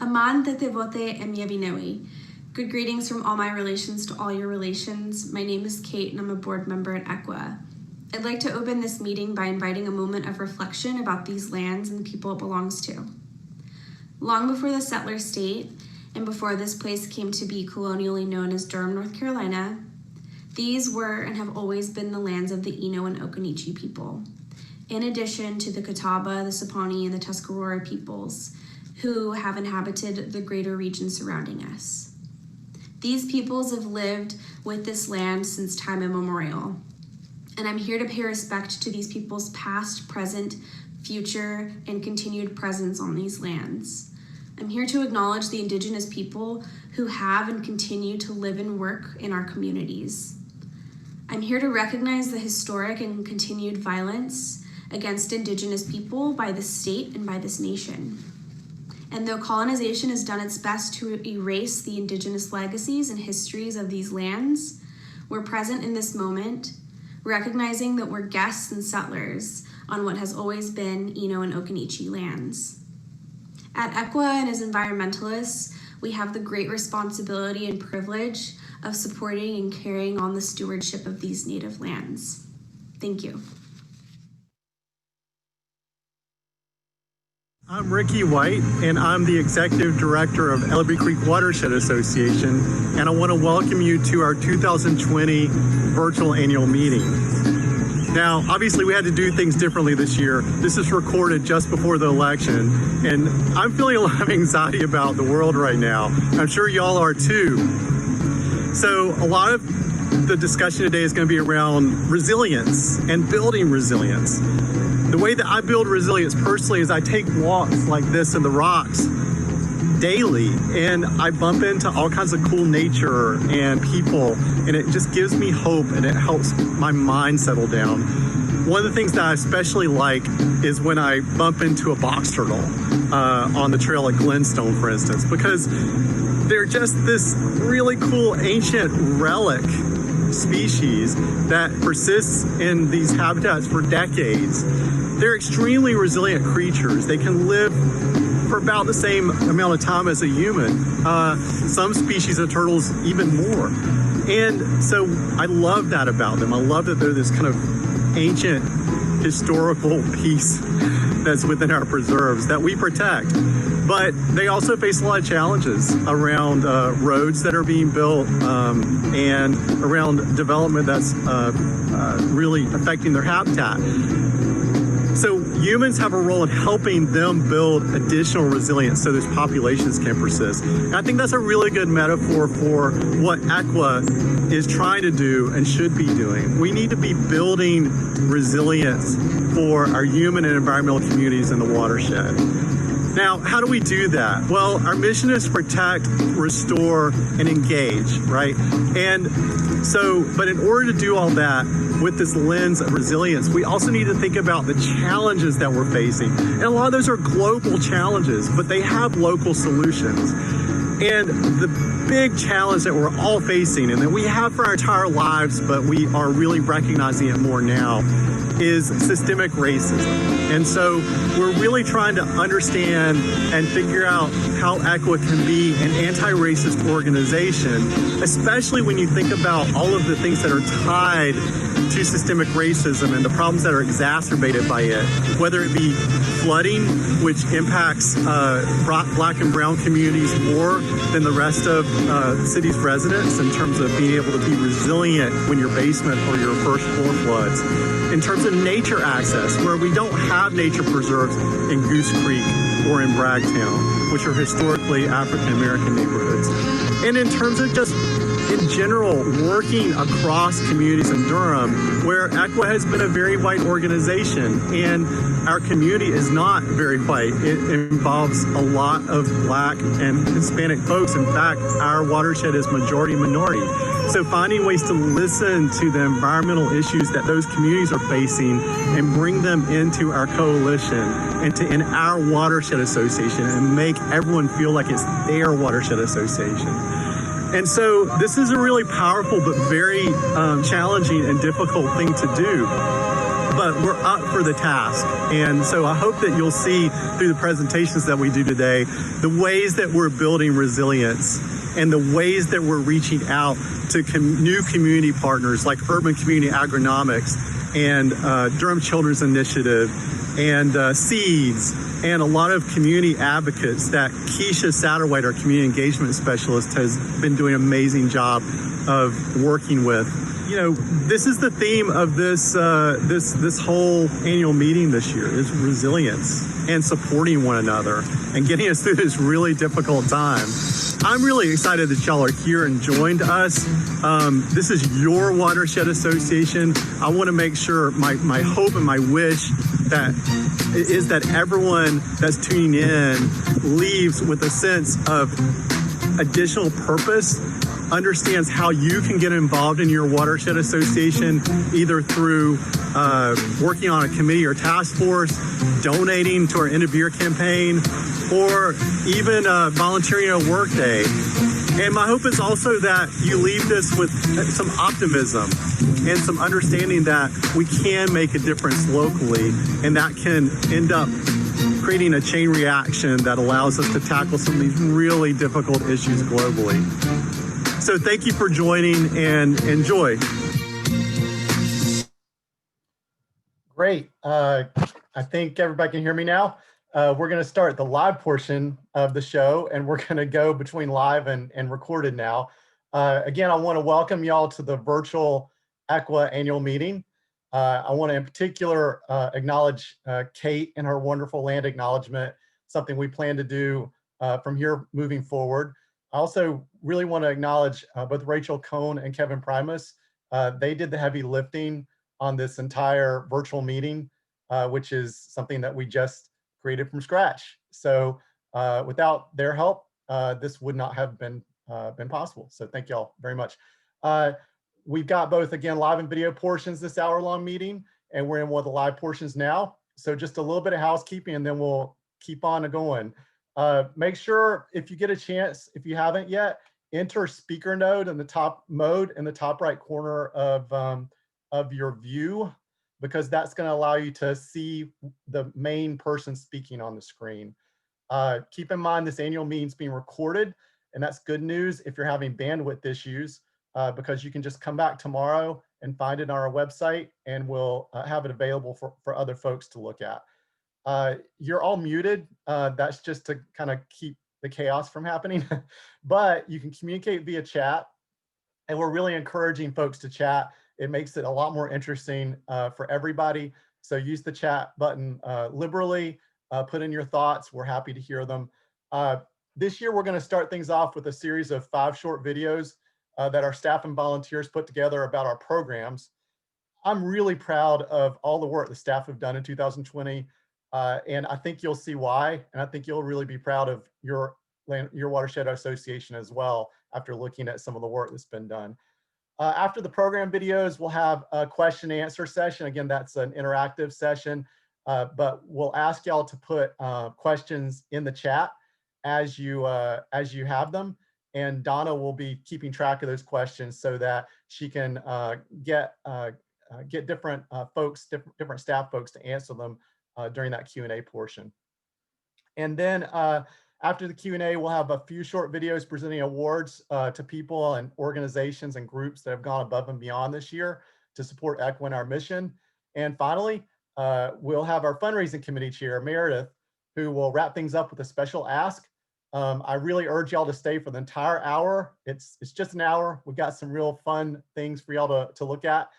Aman Tetevote Emyevinewi. Good greetings from all my relations to all your relations. My name is Kate and I'm a board member at ECWA. I'd like to open this meeting by inviting a moment of reflection about these lands and the people it belongs to. Long before the settler state and before this place came to be colonially known as Durham, North Carolina, these were and have always been the lands of the Eno and Occaneechi people, in addition to the Catawba, the Saponi, and the Tuscarora peoples, who have inhabited the greater region surrounding us. These peoples have lived with this land since time immemorial, and I'm here to pay respect to these people's past, present, future, and continued presence on these lands. I'm here to acknowledge the Indigenous people who have and continue to live and work in our communities. I'm here to recognize the historic and continued violence against Indigenous people by the state and by this nation. And though colonization has done its best to erase the Indigenous legacies and histories of these lands, we're present in this moment, recognizing that we're guests and settlers on what has always been Eno and Occaneechi lands. At ECWA and as environmentalists, we have the great responsibility and privilege of supporting and carrying on the stewardship of these native lands. Thank you. I'm Ricky White, and I'm the Executive Director of Ellerbe Creek Watershed Association, and I want to welcome you to our 2020 Virtual Annual Meeting. Now, obviously, we had to do things differently this year. This is recorded just before the election, and I'm feeling a lot of anxiety about the world right now. I'm sure y'all are too. So a lot of the discussion today is going to be around resilience and building resilience. The way that I build resilience personally is I take walks like this in the rocks daily, and I bump into all kinds of cool nature and people, and it just gives me hope and it helps my mind settle down. One of the things that I especially like is when I bump into a box turtle on the trail at Glenstone, for instance, because they're just this really cool ancient relic species that persists in these habitats for decades. They're extremely resilient creatures. They can live for about the same amount of time as a human. Some species of turtles even more. And so I love that about them. I love that they're this kind of ancient historical piece that's within our preserves that we protect. But they also face a lot of challenges around roads that are being built and around development that's really affecting their habitat. So humans have a role in helping them build additional resilience so those populations can persist. And I think that's a really good metaphor for what ECWA is trying to do and should be doing. We need to be building resilience for our human and environmental communities in the watershed. Now, how do we do that? Well, our mission is to protect, restore, and engage, right? And so, but in order to do all that with this lens of resilience, we also need to think about the challenges that we're facing. And a lot of those are global challenges, but they have local solutions. And the big challenge that we're all facing and that we have for our entire lives, but we are really recognizing it more now, is systemic racism. And so we're really trying to understand and figure out how ECWA can be an anti-racist organization, especially when you think about all of the things that are tied to systemic racism and the problems that are exacerbated by it, whether it be flooding, which impacts Black and brown communities more than the rest of the city's residents in terms of being able to be resilient when your basement or your first floor floods. In terms of nature access, where we don't have nature preserves in Goose Creek or in Bragtown, which are historically African-American neighborhoods. And in terms of just in general, working across communities in Durham, where ECWA has been a very white organization, and our community is not very white. It involves a lot of Black and Hispanic folks. In fact, our watershed is majority minority. So finding ways to listen to the environmental issues that those communities are facing and bring them into our coalition and in our watershed association and make everyone feel like it's their watershed association. And so this is a really powerful but very challenging and difficult thing to do. but we're up for the task. And so I hope that you'll see through the presentations that we do today, the ways that we're building resilience and the ways that we're reaching out to new community partners like Urban Community Agronomics and Durham Children's Initiative and Seeds and a lot of community advocates that Keisha Satterwhite, our community engagement specialist, has been doing an amazing job of working with. You know, this is the theme of this this whole annual meeting this year is resilience and supporting one another and getting us through this really difficult time. I'm really excited that y'all are here and joined us. This is your Watershed Association. I want to make sure my hope and my wish is that everyone that's tuning in leaves with a sense of additional purpose, understands how you can get involved in your Watershed Association, either through working on a committee or task force, donating to our end of year campaign, or even volunteering a work day. And my hope is also that you leave this with some optimism and some understanding that we can make a difference locally, and that can end up creating a chain reaction that allows us to tackle some of these really difficult issues globally. So thank you for joining and enjoy. Great. I think everybody can hear me now. We're going to start the live portion of the show, and we're going to go between live and recorded now. Again, I want to welcome y'all to the virtual ECWA annual meeting. I want to in particular acknowledge Kate and her wonderful land acknowledgement, something we plan to do from here moving forward. I also really want to acknowledge both Rachel Cohn and Kevin Primus. They did the heavy lifting on this entire virtual meeting, which is something that we just created from scratch. So without their help, this would not have been possible. So thank y'all very much. We've got both, again, live and video portions this hour-long meeting, and we're in one of the live portions now. So just a little bit of housekeeping, and then we'll keep on going. Make sure, if you get a chance, if you haven't yet, enter speaker mode in the top right corner of your view, because that's going to allow you to see the main person speaking on the screen. Keep in mind this annual meeting is being recorded, and that's good news if you're having bandwidth issues, because you can just come back tomorrow and find it on our website, and we'll have it available for other folks to look at. You're all muted. That's just to kind of keep the chaos from happening, but you can communicate via chat, and we're really encouraging folks to chat. It makes it a lot more interesting for everybody. So use the chat button liberally, put in your thoughts. We're happy to hear them. This year, we're going to start things off with a series of 5 short videos that our staff and volunteers put together about our programs. I'm really proud of all the work the staff have done in 2020. And I think you'll see why, and I think you'll really be proud of your Watershed Association as well after looking at some of the work that's been done. After the program videos, we'll have a question and answer session. Again, that's an interactive session, but we'll ask y'all to put questions in the chat as you have them, and Donna will be keeping track of those questions so that she can get different different staff folks to answer them during that Q&A portion. And then after the Q&A, we'll have a few short videos presenting awards to people and organizations and groups that have gone above and beyond this year to support ECWA and our mission. And finally, we'll have our fundraising committee chair, Meredith, who will wrap things up with a special ask. I really urge y'all to stay for the entire hour. It's just an hour. We've got some real fun things for y'all to look at.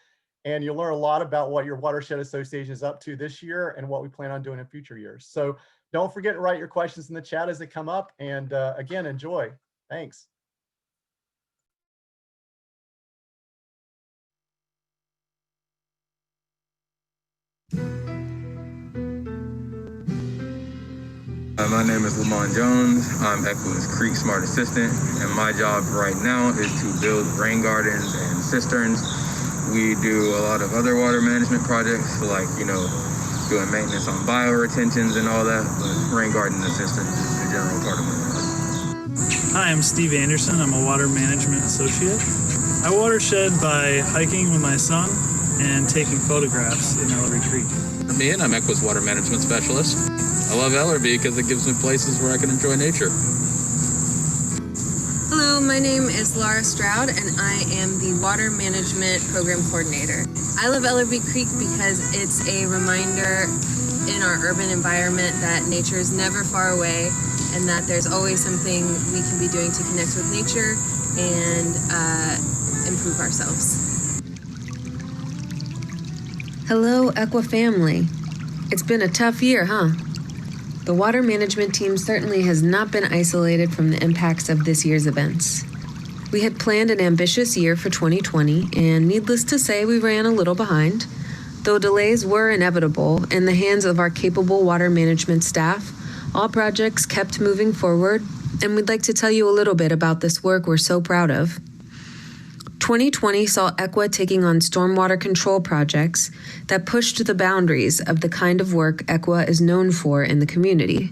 And you'll learn a lot about what your Watershed Association is up to this year and what we plan on doing in future years. So don't forget to write your questions in the chat as they come up. And again, enjoy. Thanks. My name is Lamont Jones. I'm ECWA's Creek Smart Assistant, and my job right now is to build rain gardens and cisterns. We do a lot of other water management projects, like, doing maintenance on bioretentions and all that, but rain garden and cisterns is the general part of my job. Hi, I'm Steve Anderson. I'm a water management associate. I watershed by hiking with my son, and taking photographs in Ellerbe Creek. For me, and I'm ECWA's water management specialist. I love Ellerbe because it gives me places where I can enjoy nature. Hello, my name is Laura Stroud, and I am the Water Management Program Coordinator. I love Ellerbe Creek because it's a reminder in our urban environment that nature is never far away and that there's always something we can be doing to connect with nature and improve ourselves. Hello, ECWA family. It's been a tough year, huh? The water management team certainly has not been isolated from the impacts of this year's events. We had planned an ambitious year for 2020, and needless to say, we ran a little behind. Though delays were inevitable, in the hands of our capable water management staff, all projects kept moving forward, and we'd like to tell you a little bit about this work we're so proud of. 2020 saw ECWA taking on stormwater control projects that pushed the boundaries of the kind of work ECWA is known for in the community.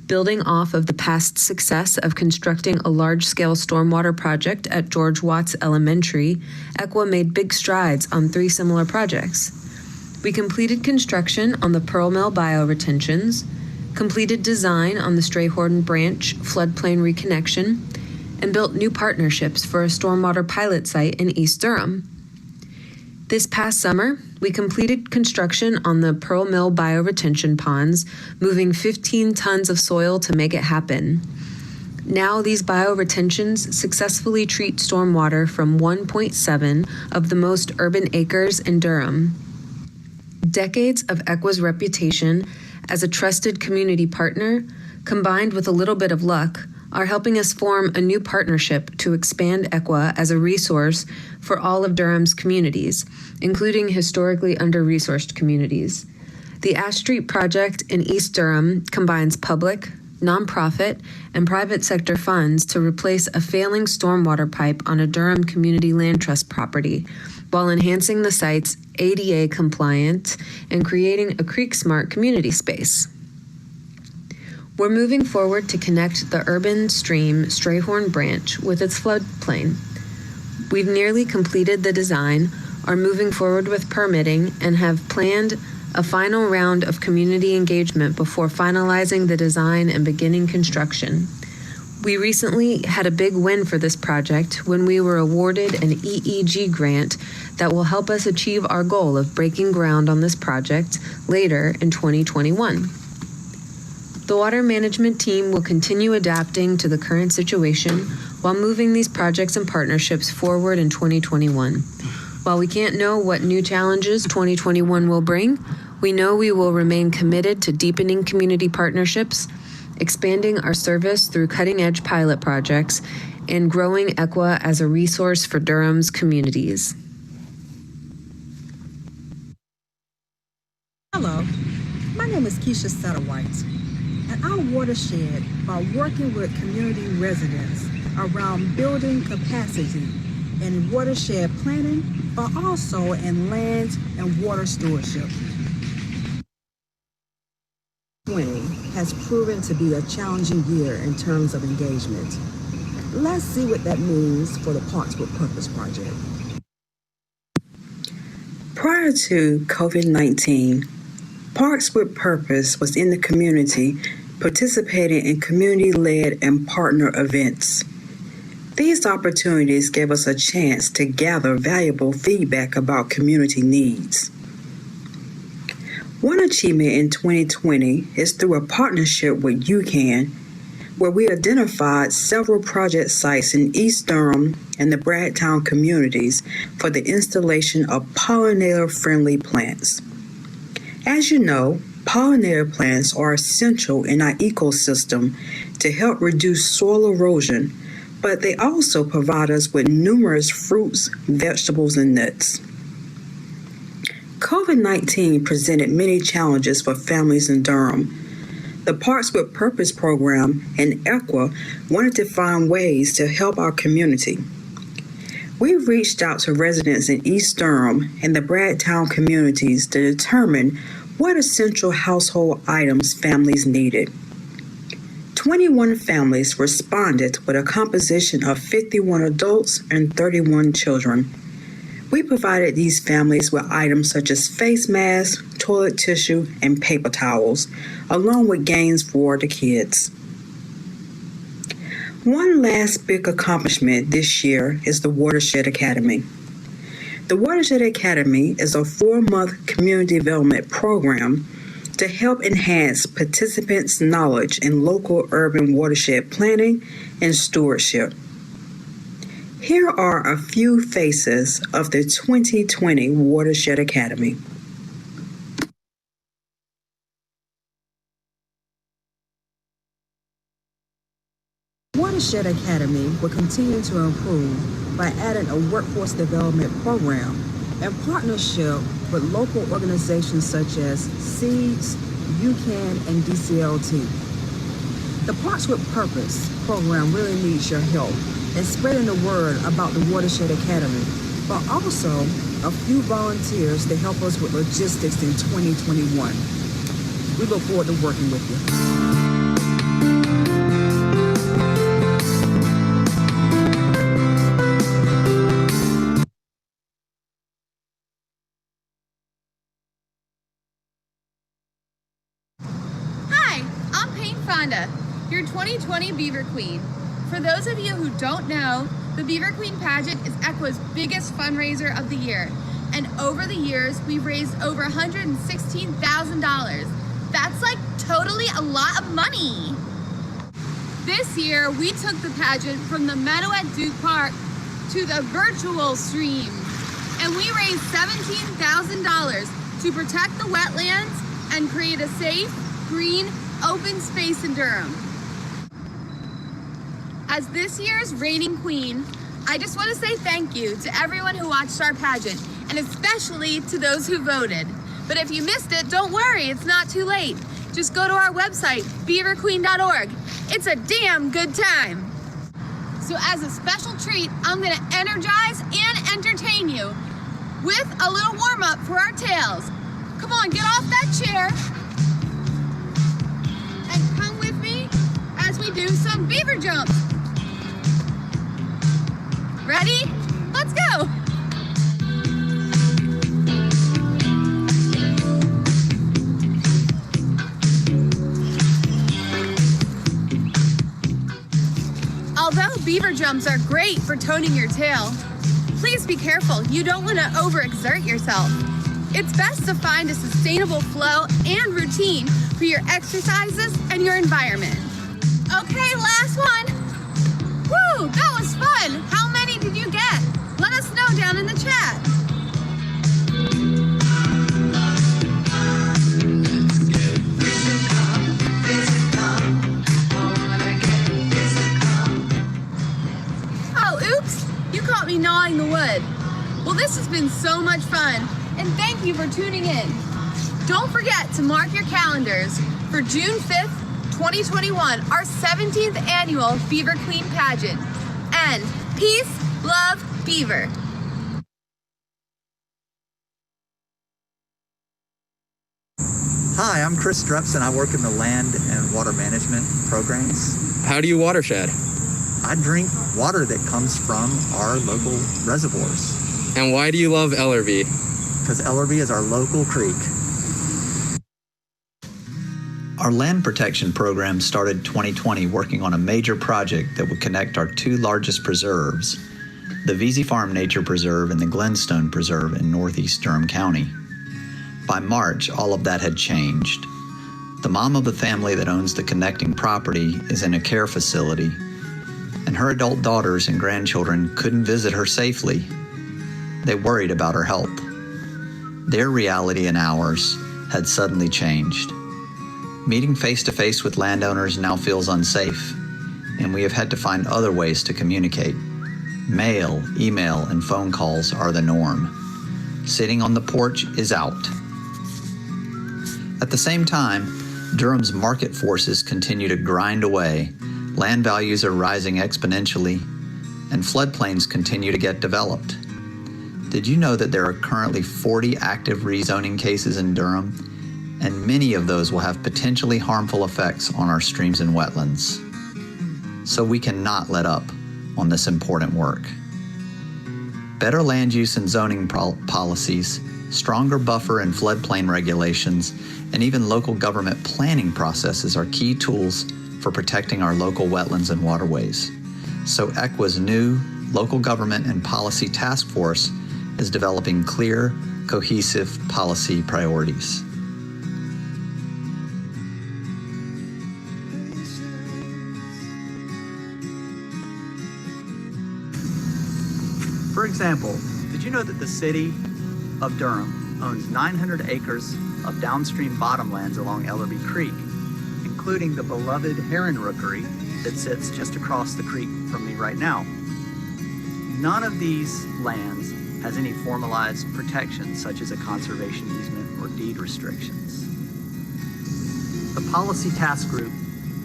Building off of the past success of constructing a large-scale stormwater project at George Watts Elementary, ECWA made big strides on 3 similar projects. We completed construction on the Pearl Mill bioretentions, completed design on the Strayhorn Branch floodplain reconnection, and built new partnerships for a stormwater pilot site in East Durham. This past summer, we completed construction on the Pearl Mill bioretention ponds, moving 15 tons of soil to make it happen. Now these bioretentions successfully treat stormwater from 1.7 of the most urban acres in Durham. Decades of ECWA's reputation as a trusted community partner, combined with a little bit of luck, are helping us form a new partnership to expand ECWA as a resource for all of Durham's communities, including historically under-resourced communities. The Ash Street project in East Durham combines public, nonprofit, and private sector funds to replace a failing stormwater pipe on a Durham Community Land Trust property, while enhancing the site's ADA compliant and creating a creek-smart community space. We're moving forward to connect the urban stream Strayhorn Branch with its floodplain. We've nearly completed the design, are moving forward with permitting, and have planned a final round of community engagement before finalizing the design and beginning construction. We recently had a big win for this project when we were awarded an EEG grant that will help us achieve our goal of breaking ground on this project later in 2021. The water management team will continue adapting to the current situation while moving these projects and partnerships forward in 2021. While we can't know what new challenges 2021 will bring, we know we will remain committed to deepening community partnerships, expanding our service through cutting-edge pilot projects, and growing ECWA as a resource for Durham's communities. Hello, my name is Keisha Satterwhite. At our Watershed, by working with community residents around building capacity in watershed planning, but also in land and water stewardship. 2020 has proven to be a challenging year in terms of engagement. Let's see what that means for the Parks with Purpose project. Prior to COVID-19, Parks with Purpose was in the community participating in community-led and partner events. These opportunities gave us a chance to gather valuable feedback about community needs. One achievement in 2020 is through a partnership with UCAN, where we identified several project sites in East Durham and the Bradtown communities for the installation of pollinator-friendly plants. As you know, pollinator plants are essential in our ecosystem to help reduce soil erosion, but they also provide us with numerous fruits, vegetables, and nuts. COVID-19 presented many challenges for families in Durham. The Parks with Purpose program and ECWA wanted to find ways to help our community. We reached out to residents in East Durham and the Bradtown communities to determine what essential household items families needed. 21 families responded with a composition of 51 adults and 31 children. We provided these families with items such as face masks, toilet tissue, and paper towels, along with games for the kids. One last big accomplishment this year is the Watershed Academy. The Watershed Academy is a 4-month community development program to help enhance participants' knowledge in local urban watershed planning and stewardship. Here are a few faces of the 2020 Watershed Academy. Watershed Academy will continue to improve by adding a workforce development program in partnership with local organizations such as SEEDS, UCAN, and DCLT. The Parks with Purpose program really needs your help in spreading the word about the Watershed Academy, but also a few volunteers to help us with logistics in 2021. We look forward to working with you. Your 2020 Beaver Queen. For those of you who don't know, the Beaver Queen Pageant is ECWA's biggest fundraiser of the year. And over the years, we've raised over $116,000. That's like totally a lot of money. This year, we took the pageant from the meadow at Duke Park to the virtual stream. And we raised $17,000 to protect the wetlands and create a safe, green, open space in Durham. As this year's reigning queen, I just want to say thank you to everyone who watched our pageant, and especially to those who voted. But if you missed it, don't worry, it's not too late. Just go to our website, beaverqueen.org. It's a damn good time. So as a special treat, I'm gonna energize and entertain you with a little warm-up for our tails. Come on, get off that chair and come with me as we do some beaver jumps. Ready? Let's go! Although beaver jumps are great for toning your tail, please be careful. You don't want to overexert yourself. It's best to find a sustainable flow and routine for your exercises and your environment. Okay, last one. Woo, that was fun. How many did you get? Let us know down in the chat. Oh, oops, you caught me gnawing the wood. Well, this has been so much fun, and thank you for tuning in. Don't forget to mark your calendars for June 5th, 2021, our 17th annual Beaver Queen Pageant. And peace, love, Beaver. Hi, I'm Chris Streps, and I work in the land and water management programs. How do you watershed? I drink water that comes from our local reservoirs. And why do you love Ellerbe? Because Ellerbe is our local creek. Our land protection program started 2020 working on a major project that would connect our two largest preserves, the Vesey Farm Nature Preserve and the Glenstone Preserve in northeast Durham County. By March, all of that had changed. The mom of the family that owns the connecting property is in a care facility, and her adult daughters and grandchildren couldn't visit her safely. They worried about her health. Their reality and ours had suddenly changed. Meeting face-to-face with landowners now feels unsafe, and we have had to find other ways to communicate. Mail, email, and phone calls are the norm. Sitting on the porch is out. At the same time, Durham's market forces continue to grind away, land values are rising exponentially, and floodplains continue to get developed. Did you know that there are currently 40 active rezoning cases in Durham? And many of those will have potentially harmful effects on our streams and wetlands. So we cannot let up on this important work. Better land use and zoning policies, stronger buffer and floodplain regulations, and even local government planning processes are key tools for protecting our local wetlands and waterways. So ECWA's new Local Government and Policy Task Force is developing clear, cohesive policy priorities. For example, did you know that the city of Durham owns 900 acres of downstream bottomlands along Ellerbe Creek, including the beloved Heron Rookery that sits just across the creek from me right now? None of these lands has any formalized protections such as a conservation easement or deed restrictions. The Policy Task Group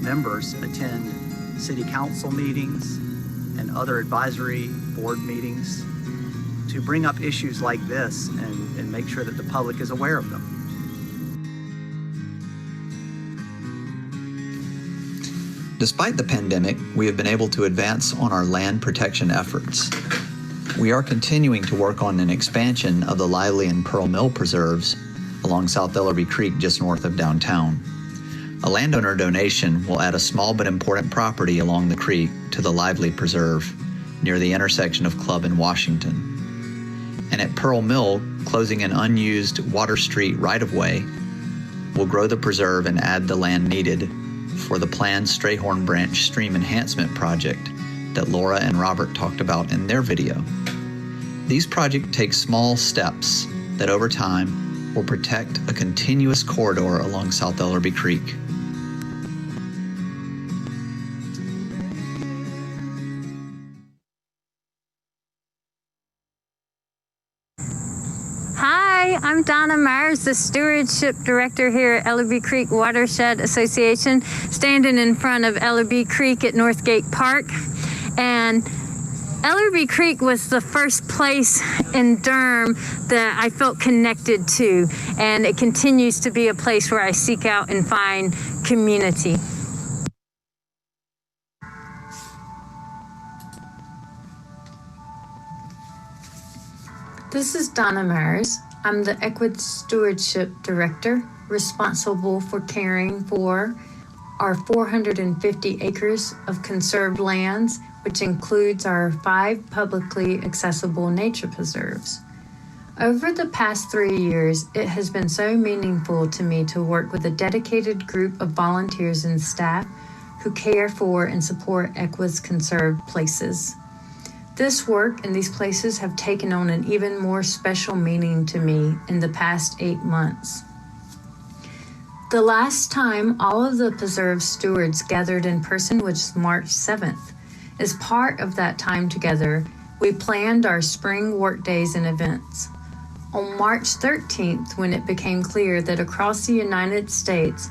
members attend city council meetings and other advisory board meetings to bring up issues like this and make sure that the public is aware of them. Despite the pandemic, we have been able to advance on our land protection efforts. We are continuing to work on an expansion of the Lively and Pearl Mill preserves along South Ellerbe Creek just north of downtown. A landowner donation will add a small but important property along the creek to the Lively Preserve near the intersection of Club and Washington. And at Pearl Mill, closing an unused Water Street right-of-way will grow the preserve and add the land needed for the planned Strayhorn Branch Stream Enhancement Project that Laura and Robert talked about in their video. These projects take small steps that over time will protect a continuous corridor along South Ellerbe Creek. Hi, I'm Donna Myers, the Stewardship Director here at Ellerbe Creek Watershed Association, standing in front of Ellerbe Creek at Northgate Park. And Ellerbe Creek was the first place in Durham that I felt connected to, and it continues to be a place where I seek out and find community. This is Donna Myers. I'm the ECWA Stewardship Director, responsible for caring for our 450 acres of conserved lands, which includes our 5 publicly accessible nature preserves. Over the past 3 years, it has been so meaningful to me to work with a dedicated group of volunteers and staff who care for and support ECWA's conserved places. This work and these places have taken on an even more special meaning to me in the past 8 months. The last time all of the preserve stewards gathered in person was March 7th. As part of that time together, we planned our spring work days and events. On March 13th, when it became clear that across the United States,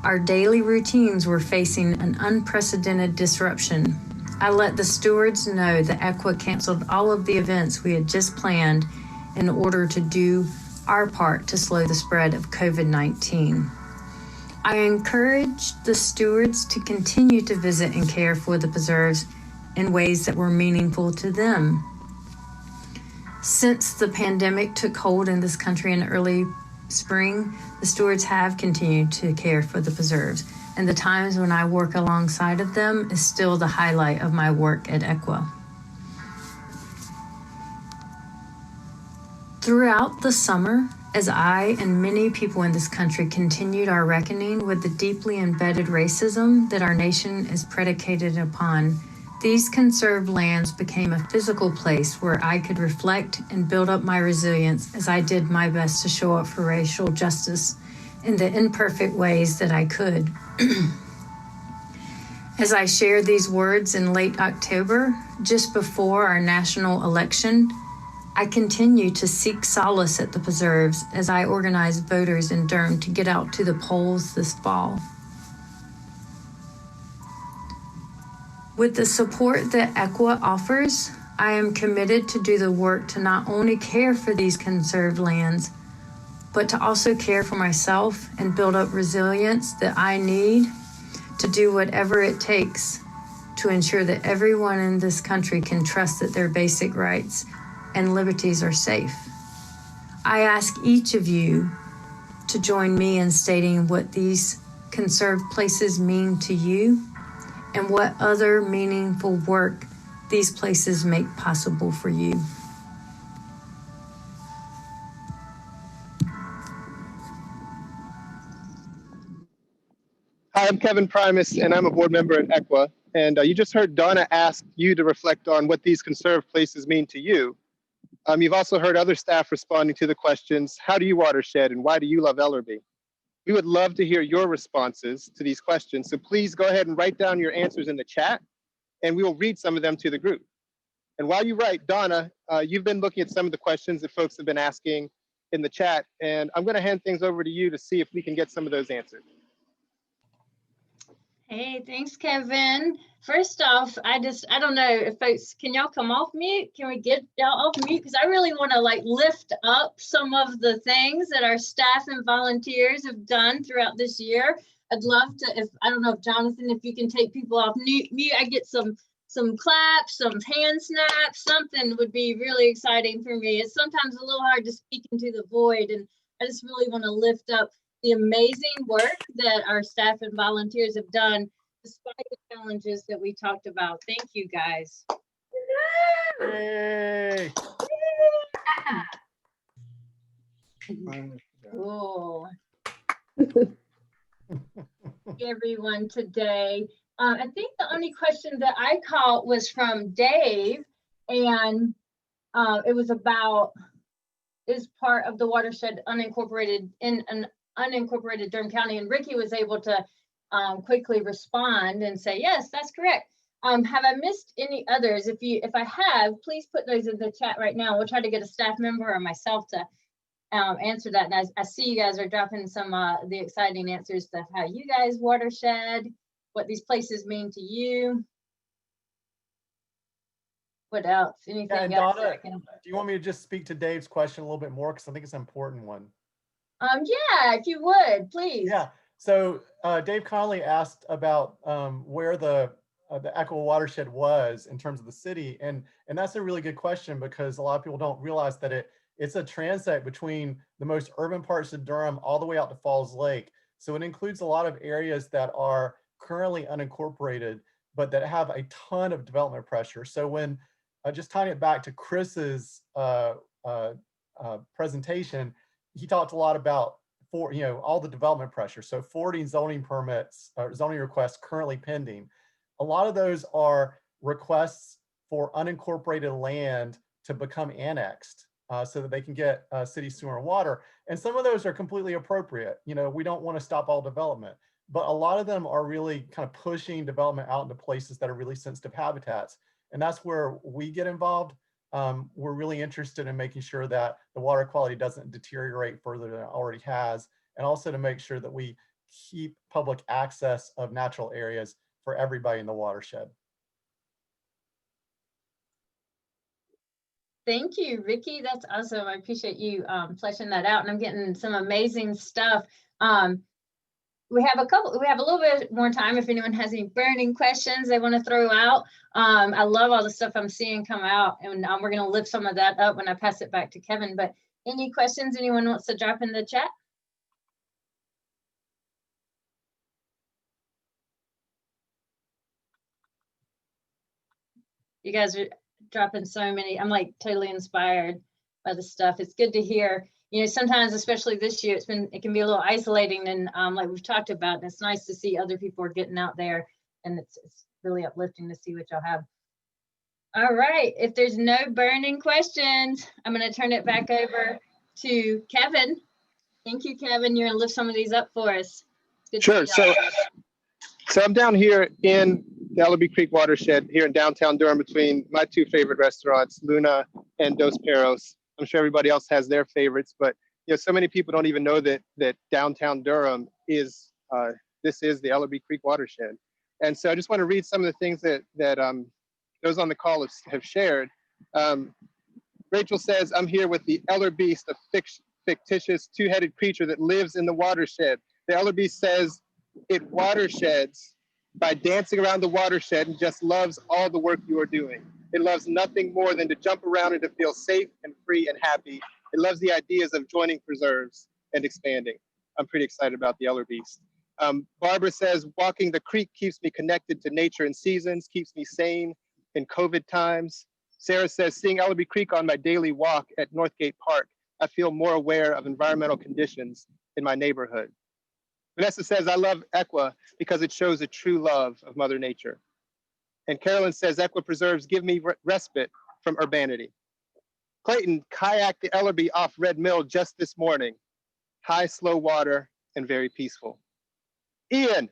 our daily routines were facing an unprecedented disruption, I let the stewards know that ECWA canceled all of the events we had just planned in order to do our part to slow the spread of COVID-19. I encouraged the stewards to continue to visit and care for the preserves in ways that were meaningful to them. Since the pandemic took hold in this country in early spring, the stewards have continued to care for the preserves, and the times when I work alongside of them is still the highlight of my work at ECWA. Throughout the summer, as I and many people in this country continued our reckoning with the deeply embedded racism that our nation is predicated upon, these conserved lands became a physical place where I could reflect and build up my resilience as I did my best to show up for racial justice in the imperfect ways that I could. As I shared these words in late October, just before our national election, I continue to seek solace at the preserves as I organize voters in Durham to get out to the polls this fall. With the support that ECWA offers, I am committed to do the work to not only care for these conserved lands, but to also care for myself and build up resilience that I need to do whatever it takes to ensure that everyone in this country can trust that their basic rights and liberties are safe. I ask each of you to join me in stating what these conserved places mean to you and what other meaningful work these places make possible for you. Hi, I'm Kevin Primus, and I'm a board member at ECWA. And you just heard Donna ask you to reflect on what these conserved places mean to you. You've also heard other staff responding to the questions, how do you watershed and why do you love Ellerbe? We would love to hear your responses to these questions. So please go ahead and write down your answers in the chat, and we will read some of them to the group. And while you write, Donna, you've been looking at some of the questions that folks have been asking in the chat, and I'm going to hand things over to you to see if we can get some of those answered. Hey, thanks, Kevin. First off, I don't know if folks, can y'all come off mute? Can we get y'all off mute? Because I really want to like lift up some of the things that our staff and volunteers have done throughout this year. I'd love to, if, I don't know if Jonathan, if you can take people off mute, I get some claps, some hand snaps, something would be really exciting for me. It's sometimes a little hard to speak into the void, and I just really want to lift up the amazing work that our staff and volunteers have done despite the challenges that we talked about. Thank you, guys. Yay! Cool. Everyone today. I think the only question that I caught was from Dave, and it was about, is part of the watershed unincorporated in an unincorporated Durham County, and Ricky was able to quickly respond and say, yes, that's correct. Have I missed any others? If I have, please put those in the chat right now. We'll try to get a staff member or myself to answer that. And I see you guys are dropping some the exciting answers to how you guys watershed, what these places mean to you. What else? Anything else? Donna, do you want me to just speak to Dave's question a little bit more? Because I think it's an important one. Yeah, if you would, please. Yeah. So Dave Conley asked about where the ECWA watershed was in terms of the city, and that's a really good question because a lot of people don't realize that it's a transect between the most urban parts of Durham all the way out to Falls Lake. So it includes a lot of areas that are currently unincorporated, but that have a ton of development pressure. So when just tying it back to Chris's presentation, he talked a lot about all the development pressure. So 40 zoning permits or zoning requests currently pending. A lot of those are requests for unincorporated land to become annexed so that they can get city sewer and water. And some of those are completely appropriate. We don't want to stop all development, but a lot of them are really kind of pushing development out into places that are really sensitive habitats. And that's where we get involved. We're really interested in making sure that the water quality doesn't deteriorate further than it already has, and also to make sure that we keep public access of natural areas for everybody in the watershed. Thank you, Ricky. That's awesome. I appreciate you fleshing that out, and I'm getting some amazing stuff. We have a little bit more time if anyone has any burning questions they want to throw out. I love all the stuff I'm seeing come out, and we're going to lift some of that up when I pass it back to Kevin. But any questions anyone wants to drop in the chat? You guys are dropping so many. I'm like totally inspired by the stuff. It's good to hear. Sometimes, especially this year, it can be a little isolating, and like we've talked about, and it's nice to see other people are getting out there, and it's really uplifting to see what y'all have. All right, if there's no burning questions, I'm going to turn it back over to Kevin. Thank you, Kevin. You're going to lift some of these up for us. Sure. So I'm down here in the Ellerbe Creek watershed here in downtown Durham between my two favorite restaurants, Luna and Dos Perros. I'm sure everybody else has their favorites, but so many people don't even know that downtown Durham is this is the Ellerbe Creek watershed. And so I just want to read some of the things that those on the call have shared. Rachel says, I'm here with the Ellerbeast, a fictitious two-headed creature that lives in the watershed. The Ellerbeast says it watersheds by dancing around the watershed and just loves all the work you are doing. It loves nothing more than to jump around and to feel safe and free and happy. It loves the ideas of joining preserves and expanding. I'm pretty excited about the Ellerbeast. Barbara says, walking the creek keeps me connected to nature and seasons, keeps me sane in COVID times. Sarah says, seeing Ellerbe Creek on my daily walk at Northgate Park, I feel more aware of environmental conditions in my neighborhood. Vanessa says, I love ECWA because it shows a true love of Mother Nature. And Carolyn says, ECWA preserves give me respite from urbanity. Clayton kayaked the Ellerbe off Red Mill just this morning. High, slow water and very peaceful. Ian,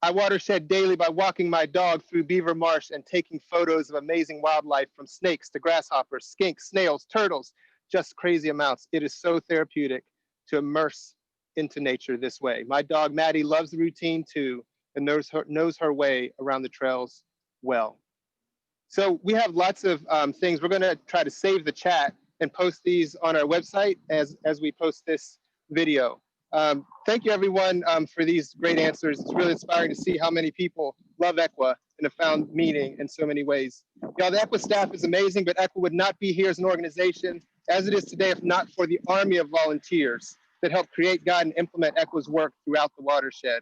I watershed daily by walking my dog through Beaver Marsh and taking photos of amazing wildlife from snakes to grasshoppers, skinks, snails, turtles, just crazy amounts. It is so therapeutic to immerse into nature this way. My dog Maddie loves the routine too and knows her way around the trails well. So we have lots of things. We're gonna try to save the chat and post these on our website as we post this video. Thank you everyone for these great answers. It's really inspiring to see how many people love ECWA and have found meaning in so many ways. Y'all, the ECWA staff is amazing, but ECWA would not be here as an organization as it is today if not for the army of volunteers that help create, guide, and implement ECWA's work throughout the watershed.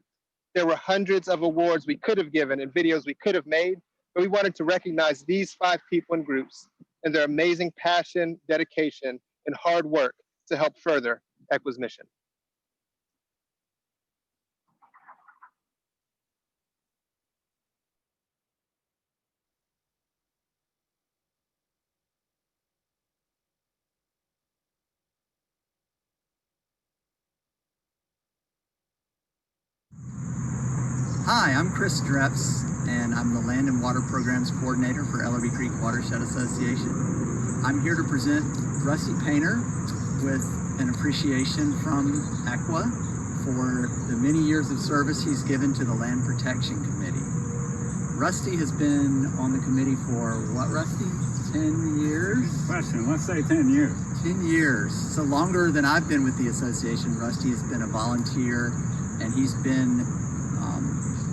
There were hundreds of awards we could have given and videos we could have made, but we wanted to recognize these 5 people and groups and their amazing passion, dedication, and hard work to help further ECWA's mission. Hi, I'm Chris Dreps, and I'm the Land and Water Programs Coordinator for Ellerbe Creek Watershed Association. I'm here to present Rusty Painter with an appreciation from ECWA for the many years of service he's given to the Land Protection Committee. Rusty has been on the committee for what, Rusty? 10 years? Good question. Let's say 10 years. 10 years. So longer than I've been with the association. Rusty has been a volunteer, and he's been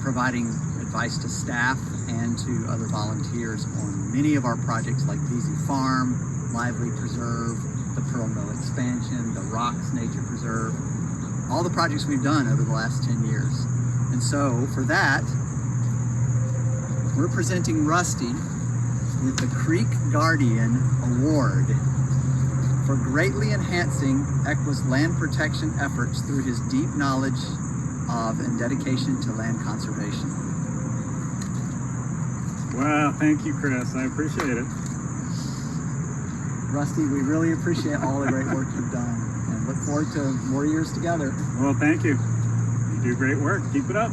providing advice to staff and to other volunteers on many of our projects like VZ Farm, Lively Preserve, the Pearl Mill Expansion, the Rocks Nature Preserve, all the projects we've done over the last 10 years. And so for that, we're presenting Rusty with the Creek Guardian Award for greatly enhancing ECWA's land protection efforts through his deep knowledge of and dedication to land conservation. Wow, thank you, Chris. I appreciate it. Rusty, we really appreciate all the great work you've done and look forward to more years together. Well, thank you. You do great work. Keep it up.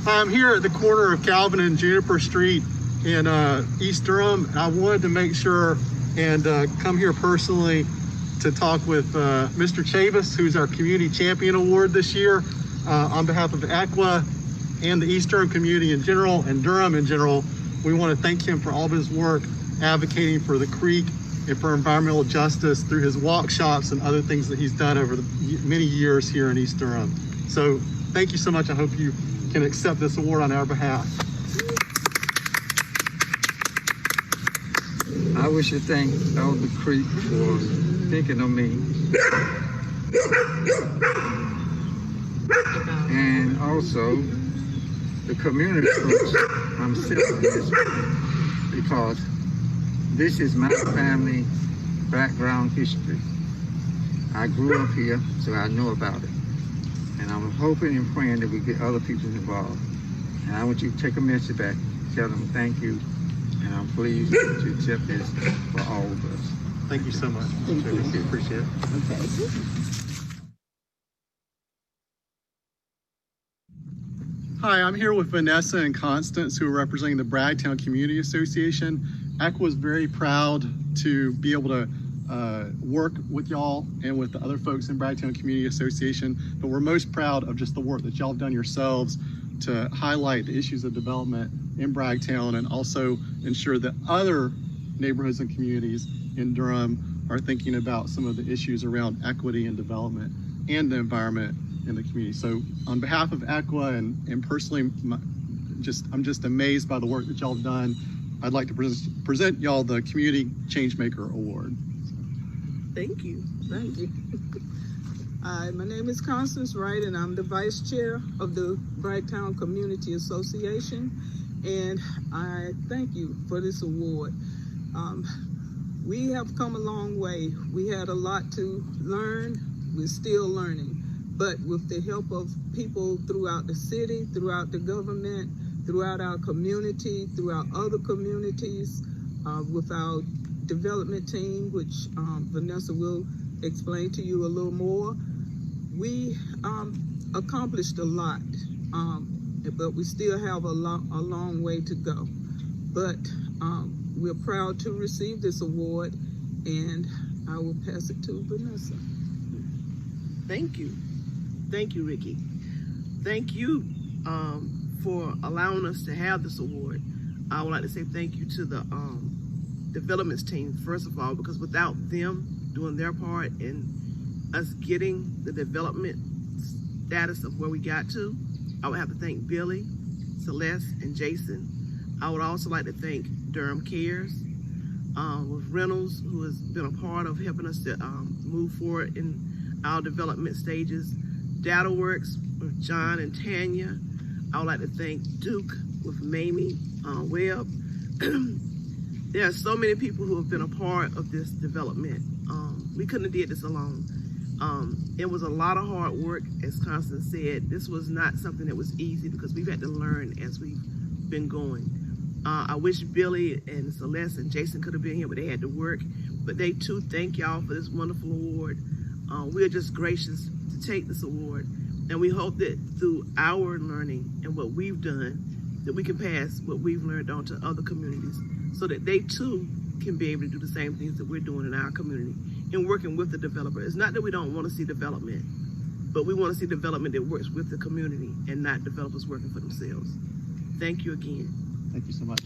I'm here at the corner of Calvin and Juniper Street in East Durham. I wanted to make sure and come here personally to talk with Mr. Chavis, who's our Community Champion Award this year, on behalf of ECWA and the East Durham community in general and Durham in general. We want to thank him for all of his work advocating for the creek and for environmental justice through his walk shops and other things that he's done over the many years here in East Durham. So thank you so much. I hope you can accept this award on our behalf. I wish to thank Ellerbe Creek for thinking of me. And also the community groups I'm sitting with, because this is my family background history. I grew up here, so I know about it. And I'm hoping and praying that we get other people involved. And I want you to take a message back, tell them thank you, and I'm pleased to accept this for all of us. Thank you so much. Thank you. Appreciate it. Okay. Hi, I'm here with Vanessa and Constance, who are representing the Bragtown Community Association. ECWA is very proud to be able to work with y'all and with the other folks in Bragtown Community Association, but we're most proud of just the work that y'all have done yourselves to highlight the issues of development in Bragtown and also ensure that other neighborhoods and communities in Durham are thinking about some of the issues around equity and development and the environment in the community. So on behalf of ECWA and personally, I'm just amazed by the work that y'all have done. I'd like to present y'all the Community Changemaker Award. Thank you. Thank you. Hi, my name is Constance Wright, and I'm the Vice Chair of the Bragtown Community Association. And I thank you for this award. We have come a long way. We had a lot to learn. We're still learning. But with the help of people throughout the city, throughout the government, throughout our community, throughout other communities, with our development team, which Vanessa will explain to you a little more, we accomplished a lot, but we still have a long way to go. But we're proud to receive this award, and I will pass it to Vanessa. Thank you. Thank you, Ricky. Thank you for allowing us to have this award. I would like to say thank you to the developments team, first of all, because without them doing their part and us getting the development status of where we got to, I would have to thank Billy, Celeste, and Jason. I would also like to thank Durham Cares with Reynolds, who has been a part of helping us to move forward in our development stages. DataWorks with John and Tanya. I would like to thank Duke with Mamie Webb. There are so many people who have been a part of this development. We couldn't have did this alone. It was a lot of hard work, as Constance said. This was not something that was easy because we've had to learn as we've been going. I wish Billy and Celeste and Jason could have been here, but they had to work. But they too thank y'all for this wonderful award. We're just gracious to take this award. And we hope that through our learning and what we've done, that we can pass what we've learned on to other communities so that they too can be able to do the same things that we're doing in our community and working with the developer. It's not that we don't want to see development, but we want to see development that works with the community and not developers working for themselves. Thank you again. Thank you so much.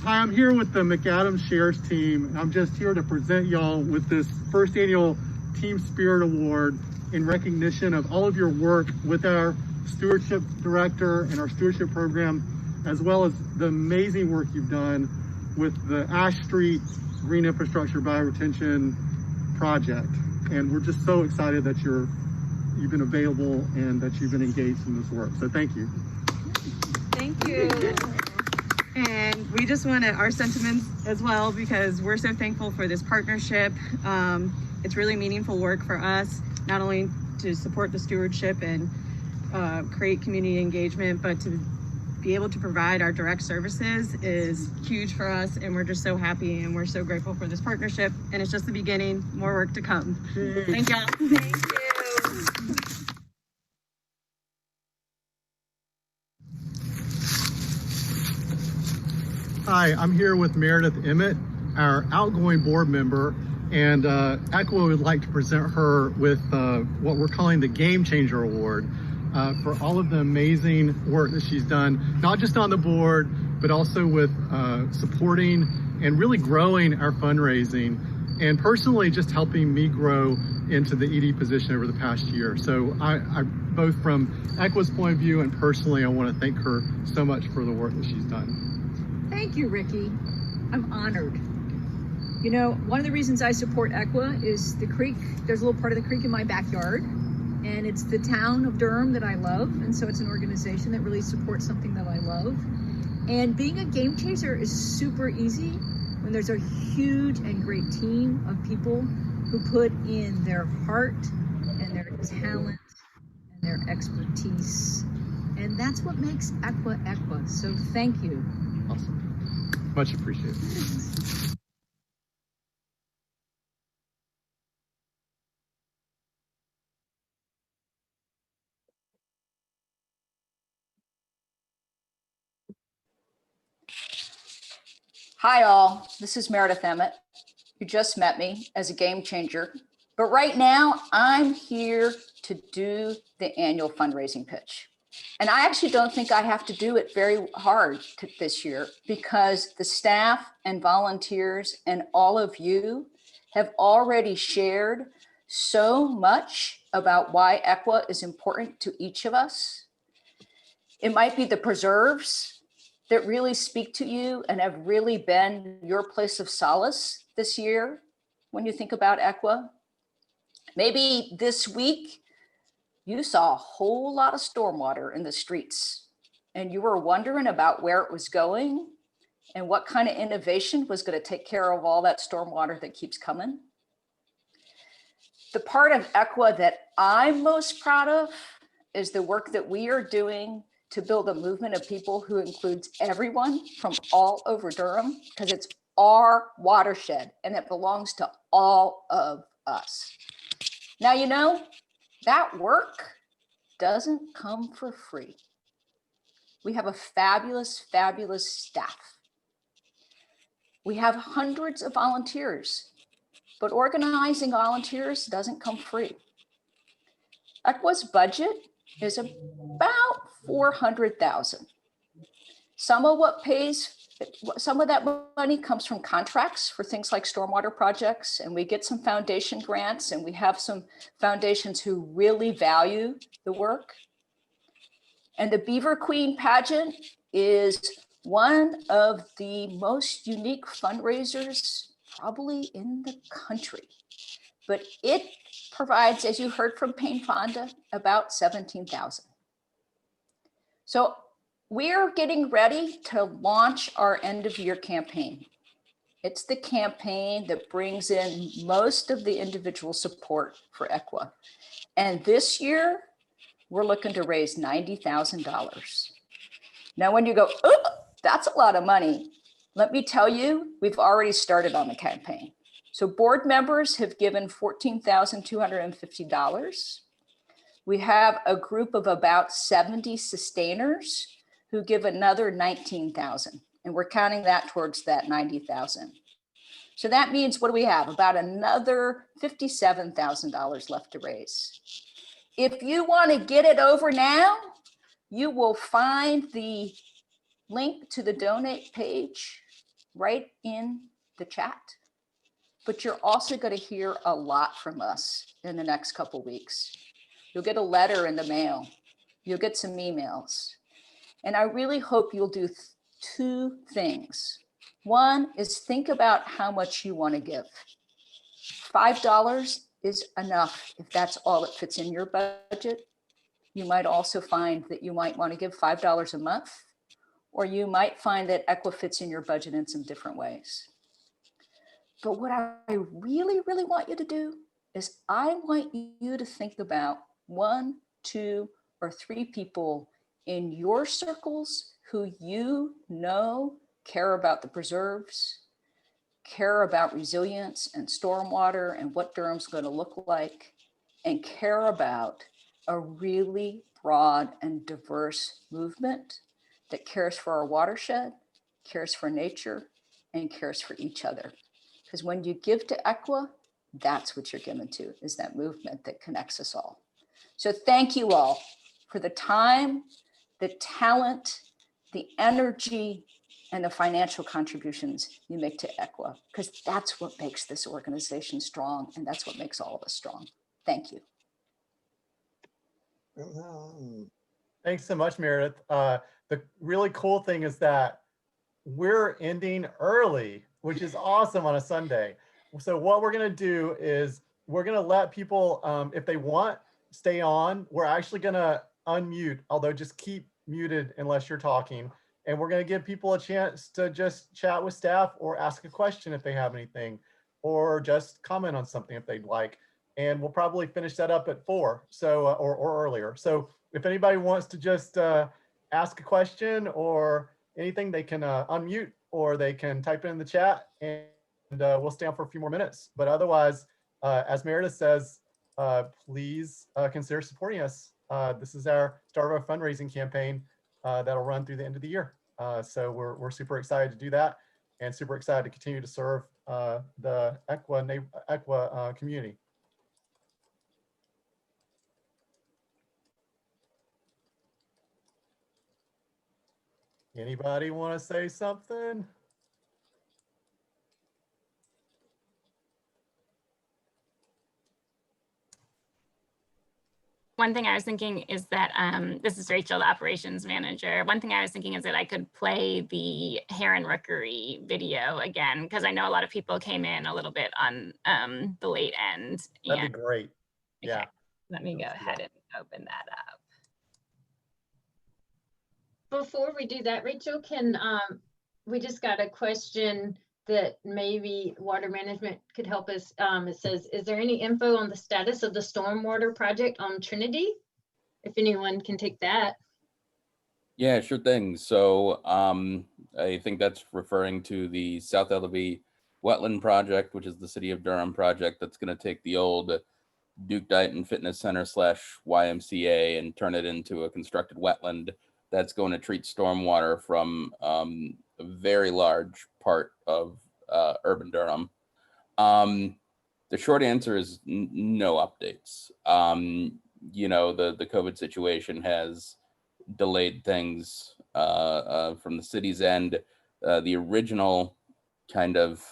Hi, I'm here with the McAdams Shares team, and I'm just here to present y'all with this first annual Team Spirit Award in recognition of all of your work with our Stewardship Director and our Stewardship Program, as well as the amazing work you've done with the Ash Street Green Infrastructure Bioretention Project. And we're just so excited that you've been available and that you've been engaged in this work. So thank you. Thank you. And we just want our sentiments as well, because we're so thankful for this partnership. It's really meaningful work for us, not only to support the stewardship and create community engagement, but to be able to provide our direct services is huge for us. And we're just so happy and we're so grateful for this partnership. And it's just the beginning, more work to come. Thank y'all. Thank you. Hi, I'm here with Meredith Emmett, our outgoing board member, and ECWA would like to present her with what we're calling the Game Changer Award for all of the amazing work that she's done, not just on the board, but also with supporting and really growing our fundraising, and personally just helping me grow into the ED position over the past year. So I both from ECWA's point of view and personally, I want to thank her so much for the work that she's done. Thank you, Ricky. I'm honored. You know, one of the reasons I support ECWA is the creek. There's a little part of the creek in my backyard, and it's the town of Durham that I love, and so it's an organization that really supports something that I love. And being a game chaser is super easy when there's a huge and great team of people who put in their heart and their talent and their expertise. And that's what makes ECWA ECWA. So thank you. Awesome. Much appreciated. Hi all, this is Meredith Emmett. You just met me as a game changer, but right now I'm here to do the annual fundraising pitch. And I actually don't think I have to do it very hard this year, because the staff and volunteers and all of you have already shared so much about why ECWA is important to each of us. It might be the preserves that really speak to you and have really been your place of solace this year when you think about ECWA. Maybe this week you saw a whole lot of stormwater in the streets and you were wondering about where it was going and what kind of innovation was going to take care of all that stormwater that keeps coming. The part of ECWA that I'm most proud of is the work that we are doing to build a movement of people who includes everyone from all over Durham, because it's our watershed and it belongs to all of us. Now, you know, that work doesn't come for free. We have a fabulous, fabulous staff. We have hundreds of volunteers, but organizing volunteers doesn't come free. ECWA's budget is about $400,000. Some of that money comes from contracts for things like stormwater projects, and we get some foundation grants, and we have some foundations who really value the work. And the Beaver Queen Pageant is one of the most unique fundraisers probably in the country, but it provides, as you heard from Payne Fonda, about $17,000. So we're getting ready to launch our end of year campaign. It's the campaign that brings in most of the individual support for ECWA. And this year, we're looking to raise $90,000. Now, when you go, oh, that's a lot of money, let me tell you, we've already started on the campaign. So board members have given $14,250. We have a group of about 70 sustainers who give another $19,000, and we're counting that towards that $90,000. So that means, what do we have? About another $57,000 left to raise. If you want to get it over now, you will find the link to the donate page right in the chat. But you're also going to hear a lot from us in the next couple weeks. You'll get a letter in the mail. You'll get some emails. And I really hope you'll do two things. One is think about how much you want to give. $5 is enough if that's all that fits in your budget. You might also find that you might want to give $5 a month, or you might find that ECWA fits in your budget in some different ways. But what I really, really want you to do is I want you to think about 1, 2, or 3 people in your circles who you know care about the preserves, care about resilience and stormwater and what Durham's going to look like, and care about a really broad and diverse movement that cares for our watershed, cares for nature, and cares for each other. Because when you give to ECWA, that's what you're given to, is that movement that connects us all. So thank you all for the time, the talent, the energy, and the financial contributions you make to ECWA, because that's what makes this organization strong, and that's what makes all of us strong. Thank you. Thanks so much, Meredith. The really cool thing is that we're ending early, which is awesome on a Sunday. So what we're going to do is we're going to let people, if they want, stay on. We're actually going to unmute, although just keep muted unless you're talking. And we're going to give people a chance to just chat with staff or ask a question if they have anything, or just comment on something if they'd like. And we'll probably finish that up at 4, so or earlier. So if anybody wants to just ask a question or anything, they can unmute or they can type it in the chat, and we'll stay on for a few more minutes. But otherwise, as Meredith says, please consider supporting us. This is our start of our fundraising campaign that'll run through the end of the year. So we're super excited to do that, and super excited to continue to serve the ECWA community. Anybody want to say something? One thing I was thinking is that, this is Rachel, the operations manager. One thing I was thinking is that I could play the Heron Rookery video again, because I know a lot of people came in a little bit on the late end. That'd be great. Okay. Yeah. Let me go ahead and open that up. Before we do that, Rachel, can we just got a question that maybe water management could help us. It says, is there any info on the status of the stormwater project on Trinity? If anyone can take that. Yeah, sure thing. So I think that's referring to the South Ellerbe Wetland Project, which is the City of Durham project that's going to take the old Duke Dighton Fitness Center / YMCA and turn it into a constructed wetland that's going to treat stormwater from a very large part of urban Durham. The short answer is no updates. You know, the COVID situation has delayed things from the city's end. The original kind of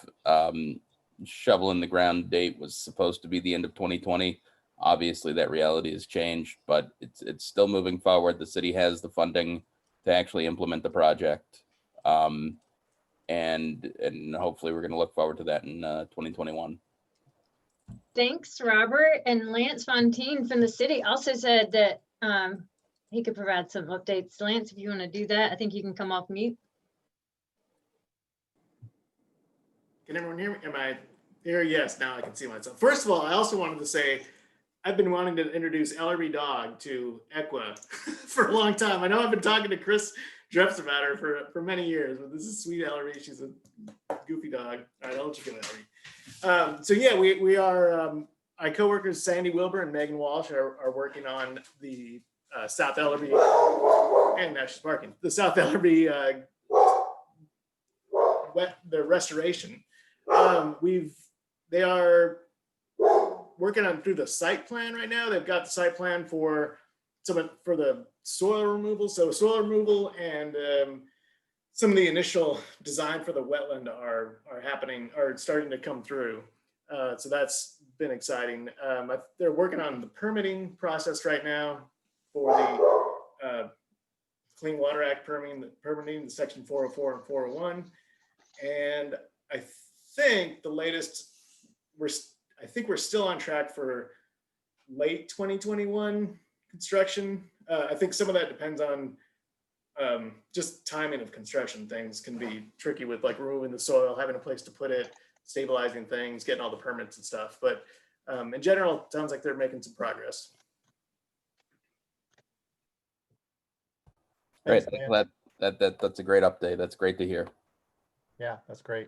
shovel in the ground date was supposed to be the end of 2020. Obviously that reality has changed, but it's still moving forward. The city has the funding to actually implement the project. And hopefully we're going to look forward to that in 2021. Thanks, Robert. And Lance Fontaine from the city also said that he could provide some updates. Lance, if you want to do that, I think you can come off mute. Can everyone hear me? Am I here? Yes, now I can see myself. First of all, I also wanted to say, I've been wanting to introduce Ellerbe Dog to ECWA for a long time. I know I've been talking to Chris Dreps about her for many years, but this is sweet Ellerbe. She's a goofy dog. All right, I'll let you go, Ellerbe. So yeah, we are, my coworkers Sandy Wilbur and Megan Walsh are working on the South Ellerbe, and now she's barking, the South Ellerbe the restoration. They are working on through the site plan right now. They've got the site plan for the soil removal. So soil removal and some of the initial design for the wetland are starting to come through. So that's been exciting. They're working on the permitting process right now for the Clean Water Act permitting, the section 404 and 401. And I think the latest, I think we're still on track for late 2021 construction. I think some of that depends on just timing of construction. Things can be tricky with like removing the soil, having a place to put it, stabilizing things, getting all the permits and stuff. But in general, it sounds like they're making some progress. Great. That's a great update. That's great to hear. Yeah, that's great.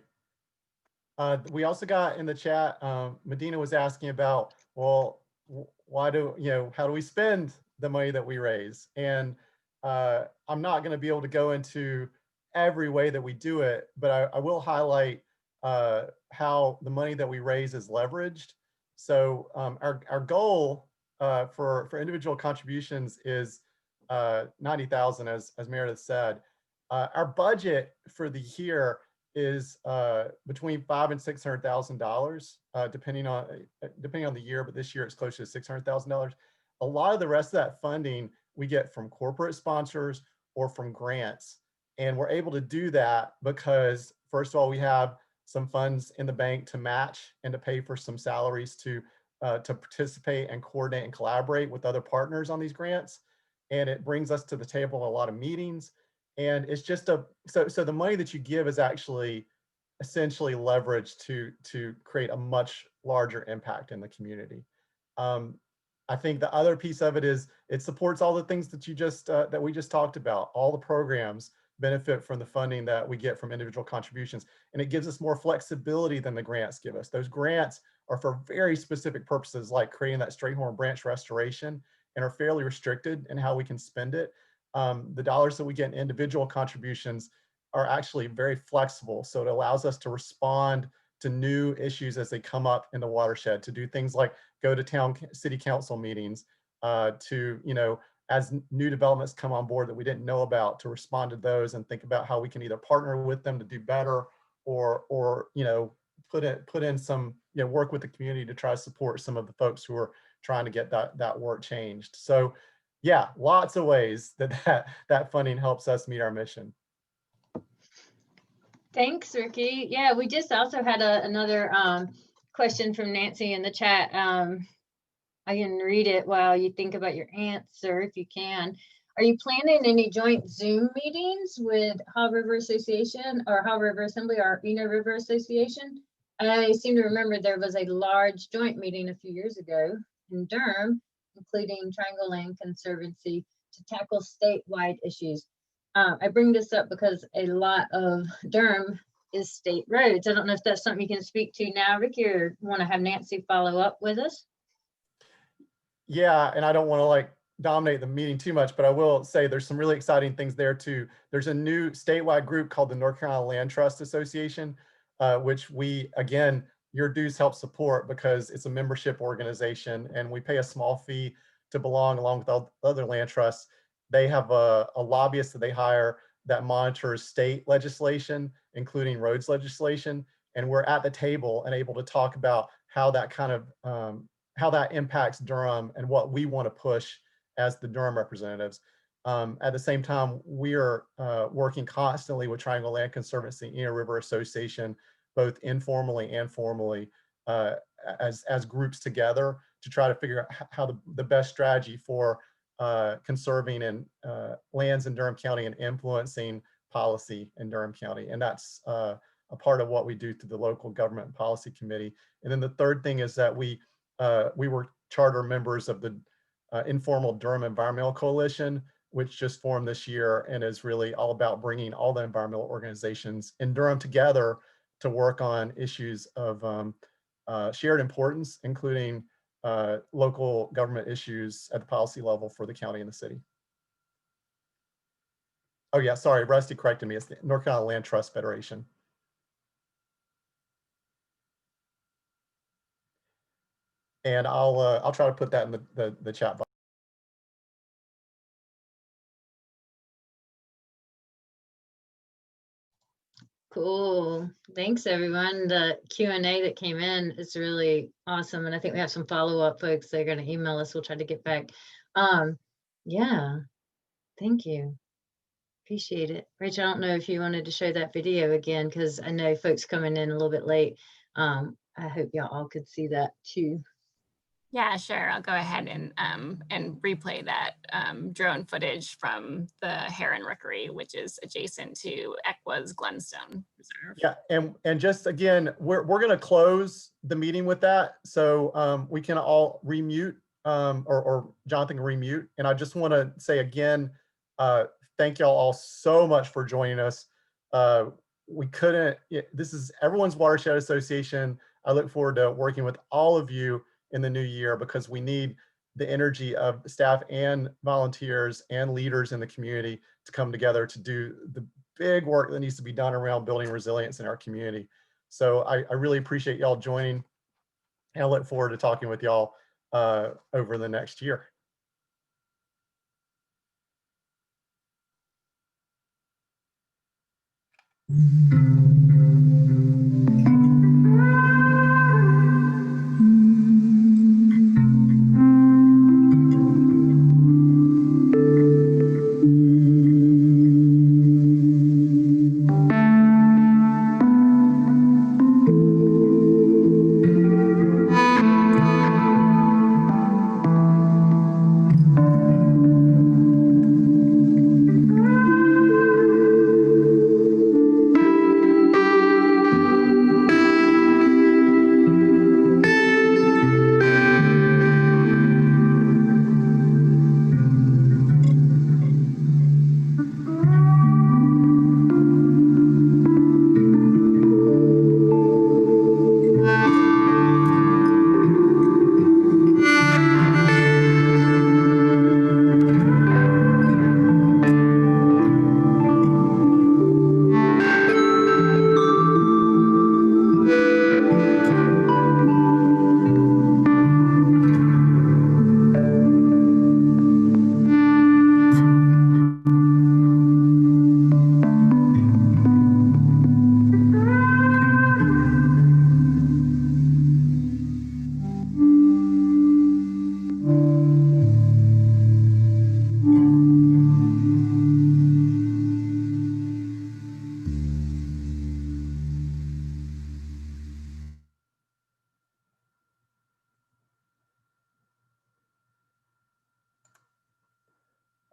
We also got in the chat, Medina was asking about, well, how do we spend the money that we raise? And I'm not going to be able to go into every way that we do it, but I will highlight how the money that we raise is leveraged. So our goal for individual contributions is 90,000, as Meredith said. Our budget for the year is between $500,000 and $600,000, depending on the year. But this year it's close to $600,000. A lot of the rest of that funding we get from corporate sponsors or from grants, and we're able to do that because, first of all, we have some funds in the bank to match and to pay for some salaries to participate and coordinate and collaborate with other partners on these grants, and it brings us to the table in a lot of meetings. And it's just so the money that you give is actually essentially leveraged to create a much larger impact in the community. I think the other piece of it is it supports all the things that you just that we just talked about. All the programs benefit from the funding that we get from individual contributions, and it gives us more flexibility than the grants give us. Those grants are for very specific purposes, like creating that Strayhorn branch restoration, and are fairly restricted in how we can spend it. The dollars that we get in individual contributions are actually very flexible. So it allows us to respond to new issues as they come up in the watershed, to do things like go to city council meetings, to as new developments come on board that we didn't know about, to respond to those and think about how we can either partner with them to do better or you know, put in some, you know, work with the community to try to support some of the folks who are trying to get that work changed. So yeah, lots of ways that funding helps us meet our mission. Thanks, Ricky. Yeah, we just also had another question from Nancy in the chat. I can read it while you think about your answer, if you can. Are you planning any joint Zoom meetings with Haw River Association or Haw River Assembly or Eno River Association? I seem to remember there was a large joint meeting a few years ago in Durham, including Triangle Land Conservancy, to tackle statewide issues. I bring this up because a lot of Durham is state roads. I don't know if that's something you can speak to now, Ricky, or want to have Nancy follow up with us. Yeah, and I don't want to like dominate the meeting too much, but I will say there's some really exciting things there too. There's a new statewide group called the North Carolina Land Trust Association, which we, again, your dues help support because it's a membership organization and we pay a small fee to belong along with all other land trusts. They have a lobbyist that they hire that monitors state legislation, including roads legislation. And we're at the table and able to talk about how that kind of, how that impacts Durham and what we want to push as the Durham representatives. At the same time, we are working constantly with Triangle Land Conservancy and Eno River Association, both informally and formally, as groups together to try to figure out how the best strategy for conserving and lands in Durham County and influencing policy in Durham County. And that's a part of what we do through the local government and policy committee. And then the third thing is that we were charter members of the informal Durham Environmental Coalition, which just formed this year and is really all about bringing all the environmental organizations in Durham together to work on issues of shared importance, including local government issues at the policy level for the county and the city. Oh yeah, sorry, Rusty corrected me. It's the North Carolina Land Trust Federation. And I'll try to put that in the chat box. Cool. Thanks, everyone. The Q&A that came in is really awesome. And I think we have some follow-up folks that are going to email us. We'll try to get back. Yeah, thank you. Appreciate it. Rachel, I don't know if you wanted to show that video again, because I know folks coming in a little bit late. I hope y'all all could see that too. Yeah, sure. I'll go ahead and replay that drone footage from the Heron Rookery, which is adjacent to ECWA's Glenstone Reserve. Yeah, and just again, we're going to close the meeting with that, so we can all remute or Jonathan can remute. And I just want to say again, thank y'all all so much for joining us. We couldn't. This is everyone's Watershed Association. I look forward to working with all of you in the new year, because we need the energy of staff and volunteers and leaders in the community to come together to do the big work that needs to be done around building resilience in our community. So I really appreciate y'all joining, and I look forward to talking with y'all over the next year.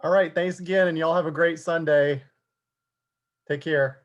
All right, thanks again, and y'all have a great Sunday. Take care.